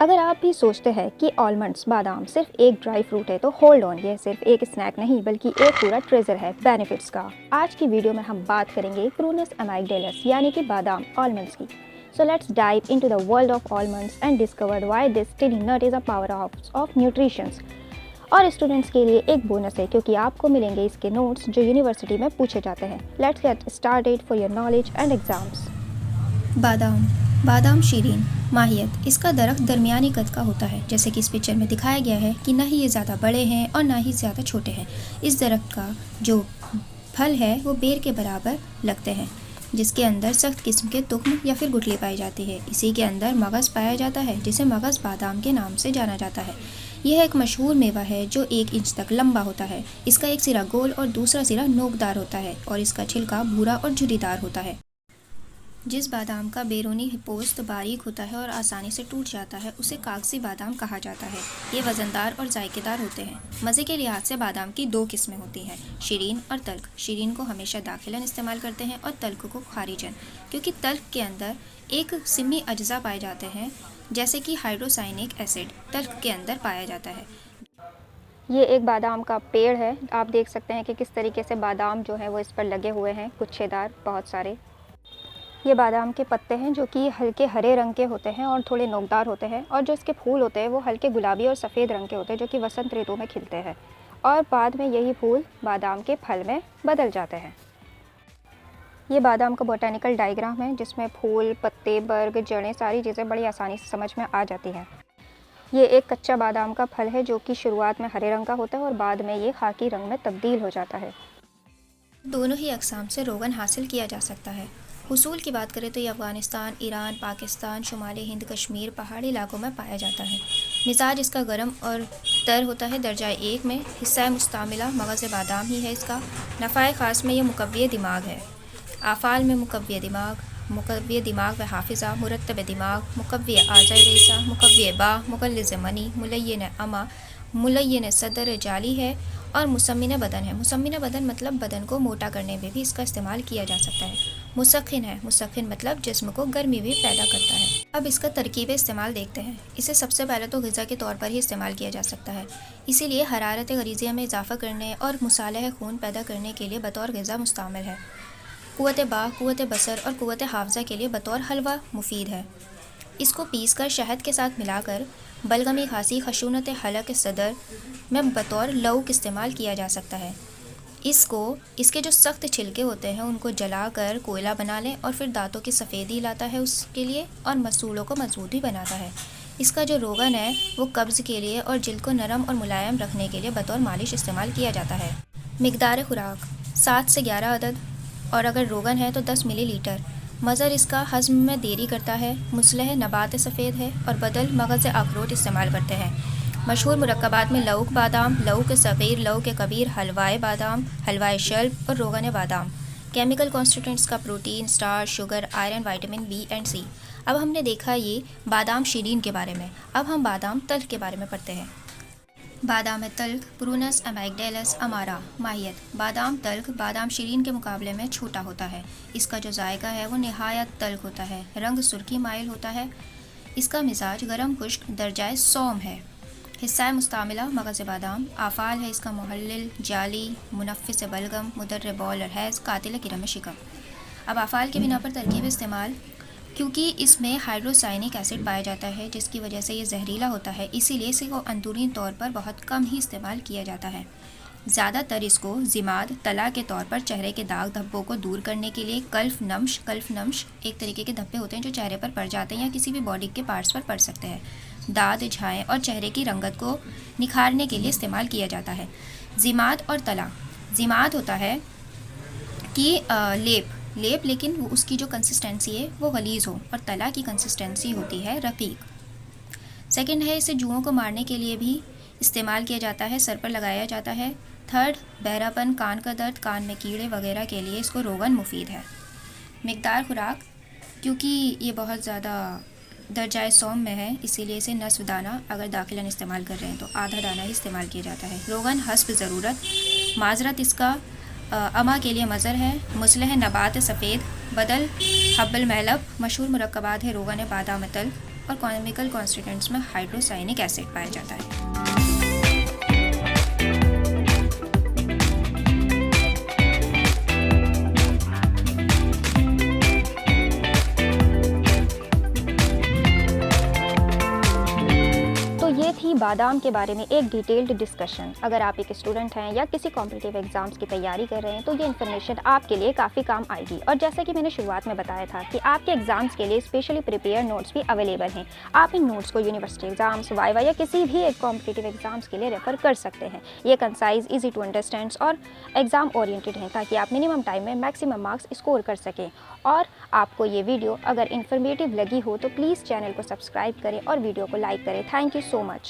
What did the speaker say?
अगर आप भी सोचते हैं कि आलमंड्स बादाम सिर्फ एक ड्राई फ्रूट है तो होल्ड ऑन, ये सिर्फ एक स्नैक नहीं बल्कि एक पूरा ट्रेजर है बेनिफिट्स का। आज की वीडियो में हम बात करेंगे प्रूनस अमाइगडालेस यानी कि बादाम आलमंड्स की। So let's dive into the world of almonds and discover why this tiny nut is a power of nutritions. और स्टूडेंट्स के लिए एक बोनस है क्योंकि आपको मिलेंगे इसके नोट्स जो यूनिवर्सिटी में पूछे जाते हैं। Let's get started for your knowledge and exams. बादाम बादाम शीरीन माहियत। इसका दरख्त दरमियानी कद का होता है, जैसे कि इस पिक्चर में दिखाया गया है कि ना ही ये ज़्यादा बड़े हैं और ना ही ज़्यादा छोटे हैं। इस दरख्त का जो फल है वो बेर के बराबर लगते हैं, जिसके अंदर सख्त किस्म के तुख्म या फिर गुठली पाई जाती है। इसी के अंदर मगज़ पाया जाता है जिसे मगज़ बादाम के नाम से जाना जाता है। यह एक मशहूर मेवा है जो 1 इंच तक लंबा होता है। इसका एक सिरा गोल और दूसरा सिरा नोकदार होता है और इसका छिलका भूरा और झुर्रीदार होता है। जिस बादाम का बैरूनी पोस्त बारीक होता है और आसानी से टूट जाता है उसे कागजी बादाम कहा जाता है। ये वज़नदार और जायकेदार होते हैं। मज़े के लिहाज से बादाम की 2 किस्में होती हैं, शीरीन और तल्ख। शीरीन को हमेशा दाखिलन इस्तेमाल करते हैं और तल्ख को खारिजन, क्योंकि तल्ख के अंदर एक सिमनी अज्जा पाए जाते हैं, जैसे कि हाइड्रोसाइनिक एसिड तल्ख के अंदर पाया जाता है। ये एक बादाम का पेड़ है। आप देख सकते हैं कि किस तरीके से बादाम जो है वो इस पर लगे हुए हैं, गुच्छेदार बहुत सारे। ये बादाम के पत्ते हैं जो कि हल्के हरे रंग के होते हैं और थोड़े नोकदार होते हैं, और जो इसके फूल होते हैं वो हल्के गुलाबी और सफ़ेद रंग के होते हैं जो कि वसंत ऋतु में खिलते हैं, और बाद में यही फूल बादाम के फल में बदल जाते हैं। ये बादाम का बोटानिकल डायग्राम है जिसमें फूल, पत्ते, बर्ग, जड़ें, सारी चीज़ें बड़ी आसानी से समझ में आ जाती हैं। ये एक कच्चा बादाम का फल है जो कि शुरुआत में हरे रंग का होता है और बाद में ये खाकी रंग में तब्दील हो जाता है। दोनों ही अक़साम से रोगन हासिल किया जा सकता है। हुसूल की बात करें तो ये अफ़गानिस्तान, ईरान, पाकिस्तान, शुमाली हिंद, कश्मीर, पहाड़ी इलाकों में पाया जाता है। मिजाज इसका गर्म और तर होता है। दर्जा 1 में हिस्सा मुस्तामिला मगज़ बादाम ही है इसका। नफ़ाए ख़ास में यह मुकव्वे दिमाग है। आफ़ाल में मुकव्वे दिमाग व हाफिज़ा, मुरत्तब दिमाग, मुकव्वे आज़ाए रईसा, मुकव्वे बा, मुगल्लिज़ मनी, मुलय्यन अमा, मुलय्यन सदर जाली है, और मुसम्मिन बदन है। मुसम्मिन बदन मतलब बदन को मोटा करने में भी इसका इस्तेमाल किया जा सकता है। मुसख्खिन है। मुसख्खिन मतलब जिस्म को गर्मी भी पैदा करता है। अब इसका तरकीब इस्तेमाल देखते हैं। इसे सबसे पहले तो ग़िज़ा के तौर पर ही इस्तेमाल किया जा सकता है। इसीलिए हरारत ग़रीज़िया में इजाफ़ा करने और मुसालह खून पैदा करने के लिए बतौर ग़िज़ा मुस्तामिल है। क़ुव्वत बा, क़ुव्वत बसर और क़ुव्वत हाफ़ज़ा के लिए बतौर हलवा मुफीद है। इसको पीस कर शहद के साथ मिलाकर बलगमी खांसी, खशूनत हलक सदर में बतौर लौक इस्तेमाल किया जा सकता है। इसके जो सख्त छिलके होते हैं उनको जलाकर कोयला बना लें और फिर दांतों की सफ़ेदी लाता है उसके लिए, और मसूड़ों को मजबूत भी बनाता है। इसका जो रोगन है वो कब्ज़ के लिए और जिल्द को नरम और मुलायम रखने के लिए बतौर मालिश इस्तेमाल किया जाता है। मिकदार खुराक 7 से 11 अदद, और अगर रोगन है तो 10 मिलीलीटर। मज़र इसका हज़म में देरी करता है। मुसलह नबात सफ़ेद है और बदल मगज़ अखरोट इस्तेमाल करते हैं। मशहूर मुरक्कबात में लौक बादाम, लौक सग़ीर, लौक कबीर, हलवाए बादाम, हलवाए शल्ब और रोगन बादाम। केमिकल कॉन्स्टिट्यूएंट्स का protein, starch, sugar, iron, vitamin B and C. अब हमने देखा ये बादाम शीरीन के बारे में। अब हम बादाम तल्ख के बारे में पढ़ते हैं। बादाम तल्ख प्रूनस अमाइगडालेस अमारा माहियत। बादाम तल्ख बादाम शीरीन के मुकाबले में छोटा होता है। इसका जो जायका है वो नहायत तल्ख होता है। रंग सुर्खी माइल होता है। इसका मिजाज गरम खुश्क दर्जाए सौम है। हिस्सा मुस्तामिला मगज़ बादाम। आफ़ाल है इसका मुहल्लिल, जाली, मुनफ़िस बलगम, मुदर्र बौल और हैज़, कातिल किरम शिकम। अब आफ़ाल के बिना पर तरकीब इस्तेमाल, क्योंकि इसमें हाइड्रोसाइनिक एसिड पाया जाता है जिसकी वजह से ये जहरीला होता है, इसीलिए इसे को अंदरूनी तौर पर बहुत कम ही इस्तेमाल किया जाता है। ज़्यादातर इसको ज़िमाद तला के तौर पर चेहरे के दाग धब्बों को दूर करने के लिए, कल्फ नम्श एक तरीके के धब्बे होते हैं जो चेहरे पर पड़ जाते हैं या किसी भी बॉडी के पार्ट्स पर पड़ सकते हैं, दाद, झाएँ और चेहरे की रंगत को निखारने के लिए इस्तेमाल किया जाता है। ज़िमाद और तला। ज़िमाद होता है कि लेप, लेकिन उसकी जो कंसिस्टेंसी है वो गलीज़ हो, और तला की कंसिस्टेंसी होती है रक़ीक़। सेकंड है, इसे जुओं को मारने के लिए भी इस्तेमाल किया जाता है, सर पर लगाया जाता है। थर्ड, बहरापन, कान का दर्द, कान में कीड़े वगैरह के लिए इसको रोगन मुफीद है। मिकदार खुराक, क्योंकि ये बहुत ज़्यादा दर्जाए सौम में है इसीलिए इसे नस्फ दाना अगर दाखिलन इस्तेमाल कर रहे हैं तो आधा दाना ही इस्तेमाल किया जाता है। रोगन हस्ब ज़रूरत। माजरत इसका अमा के लिए मज़र है। मुसलह नबात सफ़ेद, बदल हब्बल महलब। मशहूर मुरक्कबात है रोगन बादाम तल्ख, और केमिकल कॉन्स्टिट्यूएंट्स में हाइड्रोसाइनिक एसिड पाया जाता है। तो ये थी बादाम के बारे में एक डिटेल्ड डिस्कशन। अगर आप एक स्टूडेंट हैं या किसी कॉम्पिटिटिव एग्जाम्स की तैयारी कर रहे हैं तो ये इन्फॉर्मेशन आपके लिए काफ़ी काम आएगी। और जैसा कि मैंने शुरुआत में बताया था कि आपके एग्जाम्स के लिए स्पेशली प्रिपेयर नोट्स भी अवेलेबल हैं। आप इन नोट्स को यूनिवर्सिटी एग्जाम्स, वाइवा या किसी भी एक कॉम्पिटिटिव एग्जाम्स के लिए रेफर कर सकते हैं। ये कंसाइज, ईजी टू अंडरस्टैंड और एग्जाम ओरिएंटेड हैं ताकि आप मिनिमम टाइम में मैक्सिमम मार्क्स स्कोर कर सकें। और आपको ये वीडियो अगर इन्फॉर्मेटिव लगी हो तो प्लीज़ चैनल को सब्सक्राइब करें और वीडियो को लाइक करें। Thank you so much.